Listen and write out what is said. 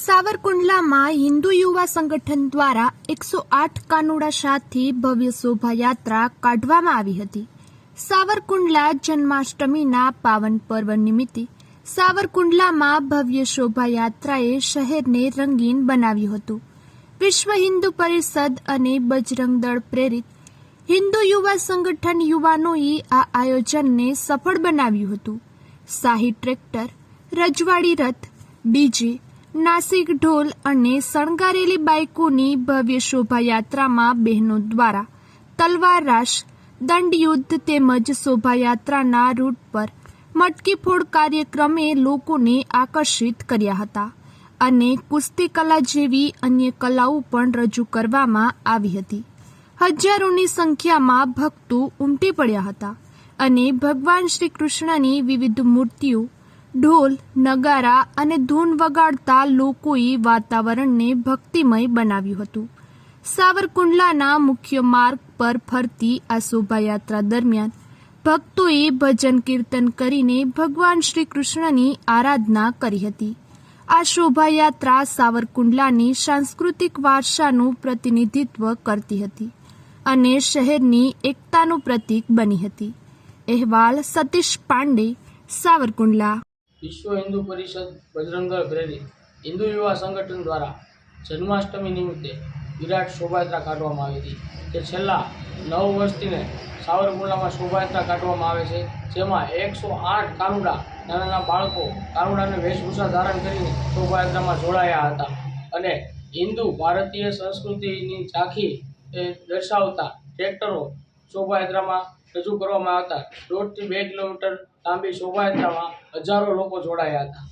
સાવરકુંડલામાં હિન્દુ યુવા સંગઠન દ્વારા 108 કાનુડા સાથે ભવ્ય શોભાયાત્રા કાઢવામાં આવી હતી। સાવરકુંડલા જન્માષ્ટમીના પાવન પર્વ નિમિત્તે સાવરકુંડલામાં ભવ્ય શોભાયાત્રાએ શહેરને રંગીન બનાવ્યું હતું। વિશ્વ હિન્દુ પરિષદ અને બજરંગ દળ પ્રેરિત હિન્દુ યુવા સંગઠન યુવાનોએ આ આયોજનને સફળ બનાવ્યું હતું। શાહી ટ્રેક્ટર, રજવાડી રથ, ડીજે, નાસિક ઢોલ અને શણગારેલી બાઇકોની ભવ્ય શોભાયાત્રામાં બહેનો દ્વારા તલવાર રાસ, દંડયુદ્ધ તેમજ શોભાયાત્રાના રૂટ પર મટકી ફોડ કાર્યક્રમે લોકોને આકર્ષિત કર્યા હતા અને કુસ્તી કલા જેવી અન્ય કલાઓ પણ રજૂ કરવામાં આવી હતી। હજારોની સંખ્યામાં ભક્તો ઉમટી પડ્યા હતા અને ભગવાન શ્રી કૃષ્ણની વિવિધ મૂર્તિઓ, ઢોલ, નગારા અને ધૂન વગાડતા લોકોએ વાતાવરણને ભક્તિમય બનાવ્યું હતું। સાવરકુંડલાના મુખ્ય માર્ગ પર ફરતી આ શોભાયાત્રા દરમિયાન ભક્તોએ ભજન કીર્તન કરીને ભગવાન શ્રી કૃષ્ણની આરાધના કરી હતી। આ શોભાયાત્રા સાવરકુંડલાની સાંસ્કૃતિક વારસાનું પ્રતિનિધિત્વ કરતી હતી અને શહેરની એકતાનું પ્રતીક બની હતી। અહેવાલ સતીશ પાંડે, સાવરકુંડલા। વિશ્વ હિન્દુ પરિષદ બજરંગ દળ પ્રેરિત હિન્દુ યુવા સંગઠન દ્વારા જન્માષ્ટમી નિમિત્તે વિરાટ શોભાયાત્રા કાઢવામાં આવી હતી। જે છેલ્લા 9 વર્ષથી સાવરકુંડલામાં શોભાયાત્રા કાઢવામાં આવે છે, જેમાં 108 કાનુડા, નાના બાળકો કાનુડાને વેશભૂષા ધારણ કરીને શોભાયાત્રામાં જોડાયા હતા અને હિન્દુ ભારતીય સંસ્કૃતિની ઝાંખી દર્શાવતા ટ્રેક્ટરો શોભાયાત્રામાં રજૂ કરવામાં આવતા। 1.5 થી 2 કિલોમીટર લાંબી શોભાયાત્રામાં હજારો લોકો જોડાયા હતા।